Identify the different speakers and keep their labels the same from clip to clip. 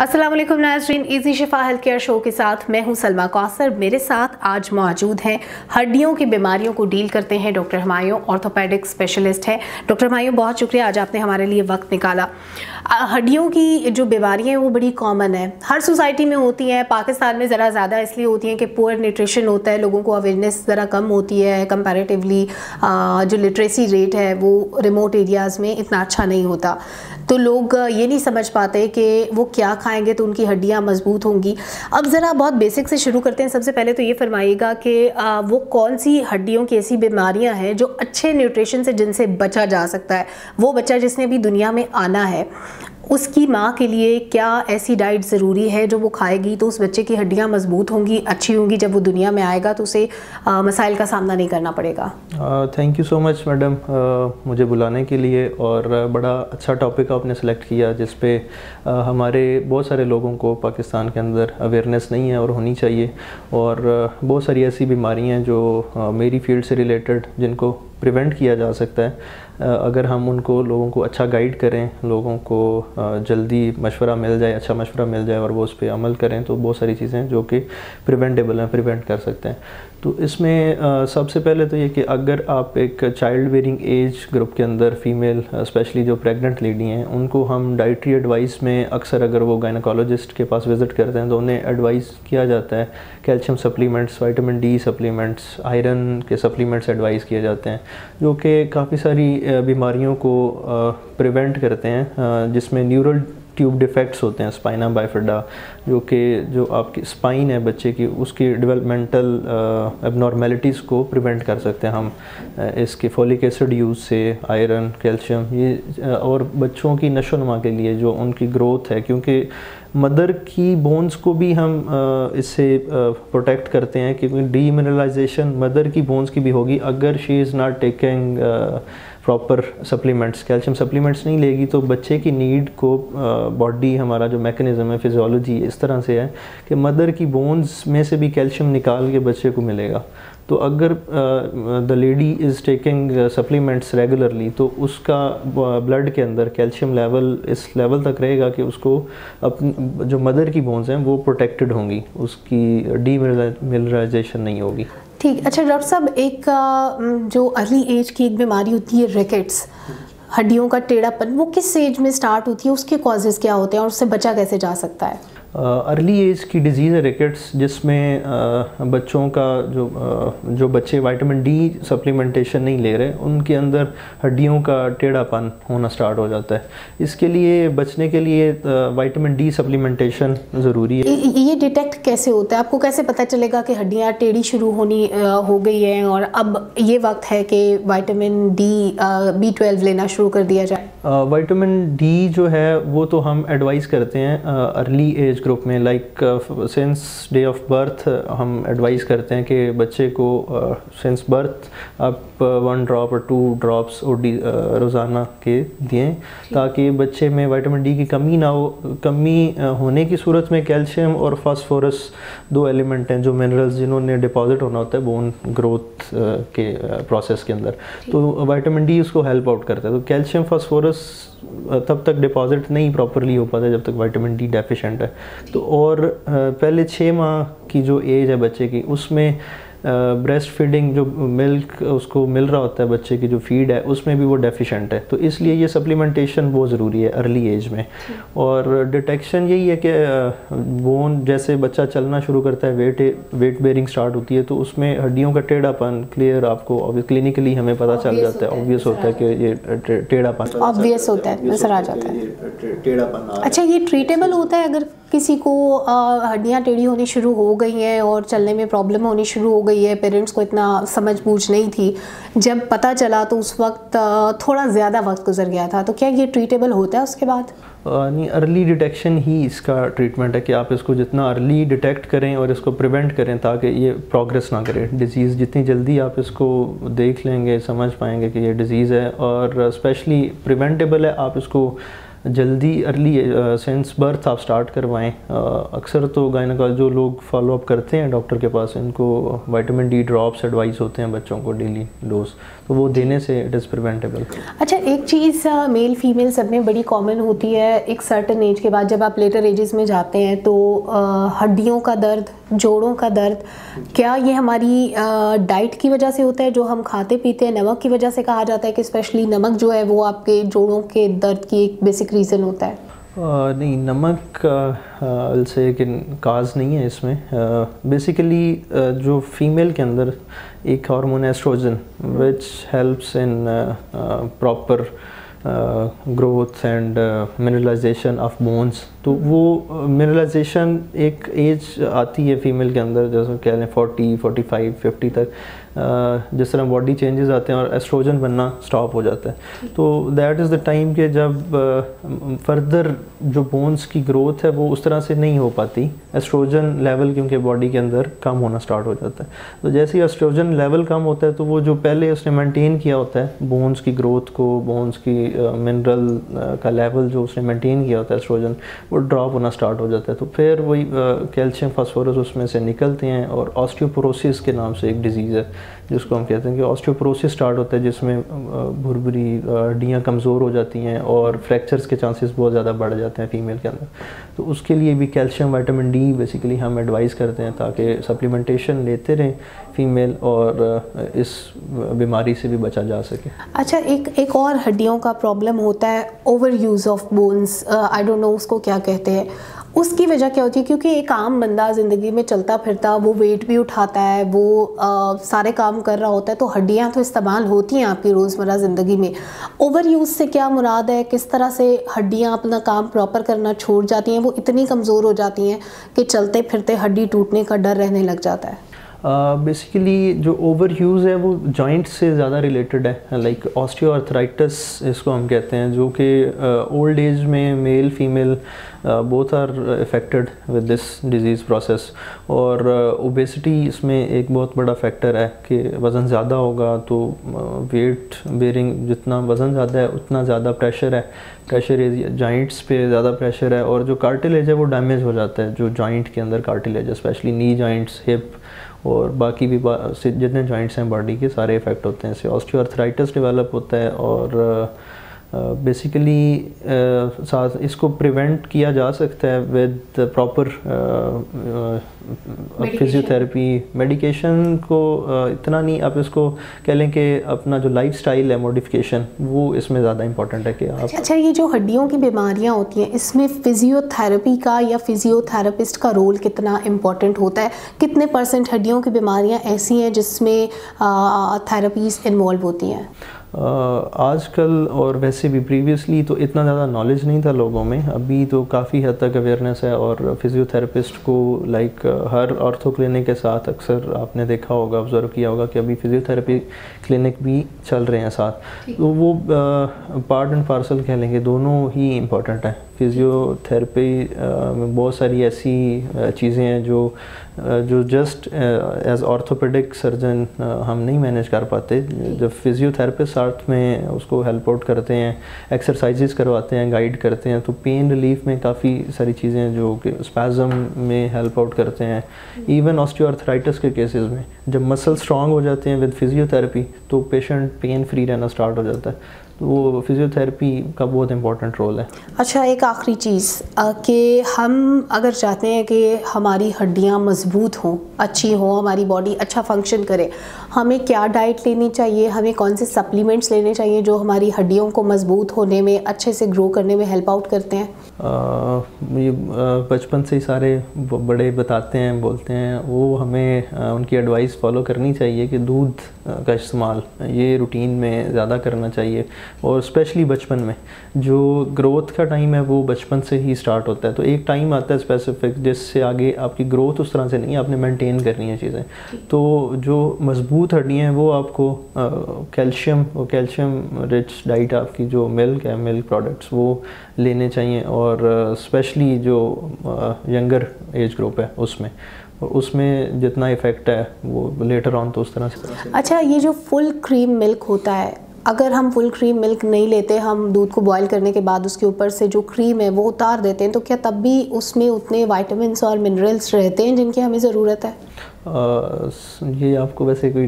Speaker 1: अस्सलाम वालेकुम नाज़रीन, इजी शिफा हेल्थ केयर शो के साथ मैं हूं सलमा कौसर। मेरे साथ आज मौजूद हैं हड्डियों की बीमारियों को डील करते हैं डॉक्टर हुमायूं, ऑर्थोपेडिक स्पेशलिस्ट हैं। डॉक्टर हुमायूं, बहुत शुक्रिया आज आपने हमारे लिए वक्त निकाला। हड्डियों की जो बीमारियां हैं वो बड़ी कॉमन है, हर सोसाइटी में होती हैं। पाकिस्तान में ज़रा ज़्यादा इसलिए होती हैं कि पुअर न्यूट्रिशन होता है, लोगों को अवेयरनेस ज़रा कम होती है कंपैरेटिवली। जो लिटरेसी रेट है वो रिमोट एरियाज़ में इतना अच्छा नहीं होता, तो लोग ये नहीं समझ पाते कि वो क्या खाएंगे तो उनकी हड्डियां मजबूत होंगी। अब ज़रा बहुत बेसिक से शुरू करते हैं। सबसे पहले तो ये फरमाइएगा कि वो कौन सी हड्डियों की ऐसी बीमारियां हैं जो अच्छे न्यूट्रिशन से जिनसे बचा जा सकता है। वो बच्चा जिसने भी दुनिया में आना है, उसकी माँ के लिए क्या ऐसी डाइट ज़रूरी है जो वो खाएगी तो उस बच्चे की हड्डियाँ मजबूत होंगी, अच्छी होंगी, जब वो दुनिया में आएगा तो उसे मसाइल का सामना नहीं करना पड़ेगा।
Speaker 2: Thank you so much madam, मुझे बुलाने के लिए। और बड़ा अच्छा टॉपिक आपने सेलेक्ट किया जिस पे हमारे बहुत सारे लोगों को पाकिस्तान के अंदर अवेयरनेस नहीं है और होनी चाहिए। और बहुत सारी ऐसी बीमारियाँ हैं जो मेरी फील्ड से रिलेटेड जिनको प्रिवेंट किया जा सकता है अगर हम उनको लोगों को अच्छा गाइड करें, लोगों को जल्दी मशवरा मिल जाए, अच्छा मशवरा मिल जाए और वो उस पर अमल करें, तो बहुत सारी चीज़ें जो कि प्रिवेंटेबल हैं, प्रिवेंट कर सकते हैं। तो इसमें सबसे पहले तो ये कि अगर आप एक चाइल्ड बेयरिंग एज ग्रुप के अंदर फ़ीमेल स्पेशली जो प्रेग्नेंट लेडी हैं, उनको हम डाइटरी एडवाइस में अक्सर अगर वो गायनोकोलॉजिस्ट के पास विज़िट करते हैं तो उन्हें एडवाइस किया जाता है calcium supplements, vitamin D supplements, iron के सप्लीमेंट्स एडवाइस किए जाते हैं जो कि काफ़ी सारी बीमारियों को प्रिवेंट करते हैं, जिसमें न्यूरल ट्यूब डिफेक्ट्स होते हैं, स्पाइना बाइफिडा, जो आपकी स्पाइन है बच्चे की, उसकी डेवलपमेंटल एबनॉर्मेलिटीज़ को प्रिवेंट कर सकते हैं हम इसके फॉलिक एसिड यूज़ से, आयरन, कैल्शियम, ये और बच्चों की नशोनुमा के लिए जो उनकी ग्रोथ है, क्योंकि मदर की बोन्स को भी हम इससे प्रोटेक्ट करते हैं क्योंकि डीमिनरलाइजेशन मदर की बोन्स की भी होगी अगर she is not taking proper supplements, calcium supplements नहीं लेगी तो बच्चे की नीड को बॉडी, हमारा जो मैकेनिज़्म है, फिजियोलॉजी इस तरह से है कि मदर की बोन्स में से भी कैल्शियम निकाल के बच्चे को मिलेगा। तो अगर the lady is taking supplements regularly तो उसका ब्लड के अंदर कैल्शियम लेवल इस लेवल तक रहेगा कि उसको अपनी जो मदर की बोन्स हैं वो प्रोटेक्टेड होंगी, उसकी डीमिनरलाइजेशन नहीं होगी।
Speaker 1: ठीक, अच्छा डॉक्टर साहब, एक जो अर्ली एज की एक बीमारी होती है रिकेट्स, हड्डियों का टेढ़ापन, वो किस एज में स्टार्ट होती है, उसके कॉजेज़ क्या होते हैं और उससे बचा कैसे जा सकता है?
Speaker 2: अर्ली एज की डिजीज़ है रिकेट्स, जिसमें बच्चों का जो बच्चे विटामिन डी सप्लीमेंटेशन नहीं ले रहे उनके अंदर हड्डियों का टेढ़ापन होना स्टार्ट हो जाता है। इसके लिए बचने के लिए विटामिन डी सप्लीमेंटेशन ज़रूरी है।
Speaker 1: ये डिटेक्ट कैसे होता है? आपको कैसे पता चलेगा कि हड्डियाँ टेढ़ी शुरू होनी हो गई हैं और अब ये वक्त है कि विटामिन डी B12 लेना शुरू कर दिया जाए?
Speaker 2: विटामिन डी जो है वो तो हम एडवाइस करते हैं अर्ली एज ग्रुप में, like since day of birth हम एडवाइस करते हैं कि बच्चे को सिंस बर्थ आप 1 ड्रॉप और 2 ड्रॉप्स रोज़ाना के दें ताकि बच्चे में विटामिन डी की कमी ना हो। कमी होने की सूरत में कैल्शियम और फास्फोरस 2 एलिमेंट हैं जो मिनरल्स जिन्होंने डिपॉजिट होना होता है बोन ग्रोथ के प्रोसेस के अंदर, तो विटामिन डी उसको हेल्प आउट करता है। तो कैल्शियम फास्फोरस तब तक डिपॉजिट नहीं प्रॉपरली हो पाता जब तक विटामिन डी डेफिशिएंट है। तो और पहले 6 माह की जो एज है बच्चे की, उसमें ब्रेस्ट फीडिंग जो मिल्क उसको मिल रहा होता है बच्चे की जो फीड है उसमें भी वो डेफिशिएंट है, तो इसलिए ये सप्लीमेंटेशन बहुत ज़रूरी है अर्ली एज में। और डिटेक्शन यही है कि बोन जैसे बच्चा चलना शुरू करता है, वेट बेयरिंग स्टार्ट होती है, तो उसमें हड्डियों का टेढ़ापन क्लियर आपको क्लिनिकली हमें पता चल जाता है, ऑब्वियस होता है कि ये टेढ़ापन
Speaker 1: ऑब्वियस होता है, नजर आ जाता है टेढ़ापन। अच्छा, ये ट्रीटेबल होता है अगर किसी को हड्डियाँ टेढ़ी होनी शुरू हो गई हैं और चलने में प्रॉब्लम होनी शुरू हो गई है, पेरेंट्स को इतना समझ बूझ नहीं थी, जब पता चला तो उस वक्त थोड़ा ज़्यादा वक्त गुजर गया था, तो क्या ये ट्रीटेबल होता है उसके बाद?
Speaker 2: नहीं, अर्ली डिटेक्शन ही इसका ट्रीटमेंट है कि आप इसको जितना अर्ली डिटेक्ट करें और इसको प्रिवेंट करें ताकि ये प्रोग्रेस ना करे डिज़ीज़। जितनी जल्दी आप इसको देख लेंगे, समझ पाएंगे कि ये डिज़ीज़ है और स्पेशली प्रिवेंटेबल है, आप इसको जल्दी अर्ली सिंस बर्थ आप स्टार्ट करवाएं। अक्सर तो गायनेकोलॉजिस्ट जो लोग फॉलो अप करते हैं डॉक्टर के पास, इनको विटामिन डी ड्रॉप्स एडवाइस होते हैं बच्चों को डेली डोज, तो वो देने से इट इज़ प्रिवेंटेबल।
Speaker 1: अच्छा, एक चीज़ मेल फीमेल सब में बड़ी कॉमन होती है, एक सर्टन एज के बाद जब आप लेटर एजेस में जाते हैं तो हड्डियों का दर्द, जोड़ों का दर्द, क्या ये हमारी डाइट की वजह से होता है, जो हम खाते पीते हैं, नमक की वजह से कहा जाता है कि स्पेशली नमक जो है वो आपके जोड़ों के दर्द की एक बेसिक रीज़न होता है?
Speaker 2: नहीं, नमक से कि काज नहीं है इसमें। बेसिकली जो फीमेल के अंदर एक hormone oestrogen which helps in proper growth and mineralisation of bones, तो वो मिनरलाइजेशन एक एज आती है फीमेल के अंदर, जैसे कह लें 40, 45, 50 तक, जिस तरह बॉडी चेंजेस आते हैं और एस्ट्रोजन बनना स्टॉप हो जाता है। तो दैट इज़ द टाइम के जब फर्दर जो बोन्स की ग्रोथ है वो उस तरह से नहीं हो पाती, एस्ट्रोजन लेवल क्योंकि बॉडी के अंदर कम होना स्टार्ट हो जाता है। तो जैसे ही एस्ट्रोजन लेवल कम होता है तो वो जो पहले उसने मेंटेन किया होता है बोन्स की ग्रोथ को, बोन्स की मिनरल का लेवल जो उसने मेंटेन किया होता है एस्ट्रोजन, वो ड्रॉप होना स्टार्ट हो जाता है। तो फिर वही कैल्शियम फास्फोरस उसमें से निकलते हैं और ऑस्टियोपोरोसिस के नाम से एक डिजीज़ है जिसको हम कहते हैं कि ऑस्टियोपोरोसिस स्टार्ट होता है, जिसमें भुरभुरी हड्डियाँ कमज़ोर हो जाती हैं और फ्रैक्चर्स के चांसेस बहुत ज़्यादा बढ़ जाते हैं फीमेल के अंदर। तो उसके लिए भी कैल्शियम, विटामिन डी बेसिकली हम एडवाइस करते हैं ताकि सप्लीमेंटेशन लेते रहें फीमेल और इस बीमारी से भी बचा जा सके।
Speaker 1: अच्छा, एक और हड्डियों का प्रॉब्लम होता है over use of bones, I don't know उसको क्या कहते हैं, उसकी वजह क्या होती है? क्योंकि एक आम बंदा ज़िंदगी में चलता फिरता, वो वेट भी उठाता है, वो सारे काम कर रहा होता है, तो हड्डियां तो इस्तेमाल होती हैं आपकी रोज़मर्रा ज़िंदगी में। ओवर यूज़ से क्या मुराद है? किस तरह से हड्डियां अपना काम प्रॉपर करना छोड़ जाती हैं, वो इतनी कमज़ोर हो जाती हैं कि चलते फिरते हड्डी टूटने का डर रहने लग जाता है?
Speaker 2: बेसिकली जो ओवर यूज़ है वो जॉइंट से ज़्यादा रिलेटेड है, लाइक ऑस्टियोआर्थराइटिस इसको हम कहते हैं, जो कि ओल्ड एज में male female both are affected with this disease process. और ओबेसिटी इसमें एक बहुत बड़ा फैक्टर है कि वज़न ज़्यादा होगा तो वेट बेरिंग, जितना वज़न ज़्यादा है उतना ज़्यादा प्रेशर है, प्रेशर एरिया जॉइंट्स पे ज़्यादा प्रेशर है और जो कार्टिलेज है वो डैमेज हो जाता है, जो जॉइंट के अंदर कार्टिलेज है, स्पेशली नी जॉइंट्स, हिप और बाकी भी जितने जॉइंट्स हैं बॉडी के सारे इफ़ेक्ट होते हैं। इससे ऑस्टियोआर्थराइटिस डेवलप होता है और बेसिकली साथ इसको प्रिवेंट किया जा सकता है विद प्रॉपर फिजियोथेरेपी। मेडिकेशन को इतना नहीं, आप इसको कह लें कि अपना जो लाइफस्टाइल है मॉडिफिकेशन, वो इसमें ज़्यादा इंपॉर्टेंट है कि आप।
Speaker 1: अच्छा, ये जो हड्डियों की बीमारियां होती हैं, इसमें फिजियोथेरेपी का या फिजियोथेरेपिस्ट का रोल कितना इम्पॉर्टेंट होता है? कितने % हड्डियों की बीमारियां ऐसी हैं जिसमें थेरेपीज़ इन्वॉल्व होती हैं?
Speaker 2: आजकल और वैसे भी प्रीवियसली तो इतना ज़्यादा नॉलेज नहीं था लोगों में, अभी तो काफ़ी हद तक अवेयरनेस है और फिजियोथेरेपिस्ट को लाइक हर ऑर्थो क्लिनिक के साथ अक्सर आपने देखा होगा, ऑब्जर्व किया होगा कि अभी फिजियोथेरेपी क्लिनिक भी चल रहे हैं साथ, तो वो पार्ट एंड पार्सल कह लेंगे, दोनों ही इम्पोर्टेंट है। फिजियोथेरेपी में बहुत सारी ऐसी चीज़ें हैं जो जस्ट एज ऑर्थोपेडिक सर्जन हम नहीं मैनेज कर पाते। जब फिजियोथेरेपिस्ट साथ में उसको हेल्प आउट करते हैं, एक्सरसाइजेस करवाते हैं, गाइड करते हैं, तो पेन रिलीफ में काफ़ी सारी चीज़ें जो कि स्पैज़म में हेल्प आउट करते हैं। इवन ऑस्टियोआर्थराइटिस के केसेस में जब मसल स्ट्रॉन्ग हो जाते हैं विद फिजियोथेरेपी तो पेशेंट पेन फ्री रहना स्टार्ट हो जाता है, तो वो फिजियोथेरेपी का बहुत इंपॉर्टेंट रोल है।
Speaker 1: अच्छा, एक आखिरी चीज़ कि हम अगर चाहते हैं कि हमारी हड्डियां मजबूत हों, अच्छी हों, हमारी बॉडी अच्छा फंक्शन करे, हमें क्या डाइट लेनी चाहिए? हमें कौन से सप्लीमेंट्स लेने चाहिए जो हमारी हड्डियों को मजबूत होने में, अच्छे से ग्रो करने में हेल्प आउट करते हैं?
Speaker 2: ये बचपन से ही सारे बड़े बताते हैं, बोलते हैं, वो हमें उनकी एडवाइस फॉलो करनी चाहिए कि दूध का इस्तेमाल ये रूटीन में ज़्यादा करना चाहिए और स्पेशली बचपन में। जो ग्रोथ का टाइम है वो बचपन से ही स्टार्ट होता है, तो एक टाइम आता है स्पेसिफिक जिससे आगे आपकी ग्रोथ उस तरह से नहीं, आपने मेंटेन करनी है चीज़ें। तो जो मजबूत हड्डियाँ हैं वो आपको कैल्शियम रिच डाइट, आपकी जो मिल्क है, मिल्क प्रोडक्ट्स वो लेने चाहिए और स्पेशली जो यंगर एज ग्रुप है उसमें जितना इफ़ेक्ट है वो लेटर ऑन तो उस तरह से।
Speaker 1: अच्छा, ये जो फुल क्रीम मिल्क होता है अगर हम फुल क्रीम मिल्क नहीं लेते, हम दूध को बॉईल करने के बाद उसके ऊपर से जो क्रीम है वो उतार देते हैं, तो क्या तब भी उसमें उतने विटामिन्स और मिनरल्स रहते हैं जिनकी हमें ज़रूरत है?
Speaker 2: ये आपको वैसे कोई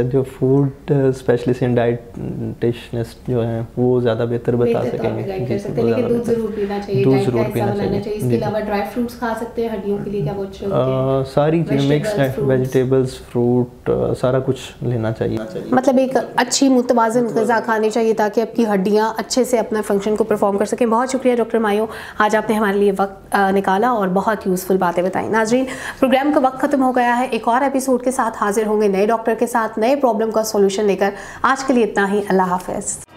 Speaker 2: जो फूड स्पेशलिस्ट एंड डाइटिशियनिस्ट जो हैं वो ज़्यादा बेहतर बता सकेंगे।
Speaker 1: लेकिन दूध ज़रूर पीना चाहिए,
Speaker 2: दूध ज़रूर पीना चाहिए।
Speaker 1: इसके अलावा ड्राई फ्रूट्स खा सकते हैं हड्डियों के लिए, क्या वो अच्छे होते हैं?
Speaker 2: सारी चीज़ें मिक्स है, वेजिटेबल्स, फ्रूट, सारा कुछ लेना चाहिए।
Speaker 1: मतलब एक अच्छी मुतवाज़िन ग़िज़ा खानी चाहिए ताकि आपकी हड्डियाँ अच्छे से अपना फंक्शन को परफॉर्म कर सकें। बहुत शुक्रिया डॉक्टर मायो, आज आपने हमारे लिए वक्त निकाला और बहुत यूज़फुल बातें बताई। नाज़रीन, प्रोग्राम का वक्त खत्म हो गया है। एक और एपिसोड के साथ हाजिर होंगे नए डॉक्टर के साथ, नए प्रॉब्लम का सॉल्यूशन लेकर। आज के लिए इतना ही। अल्लाह हाफ़िज़।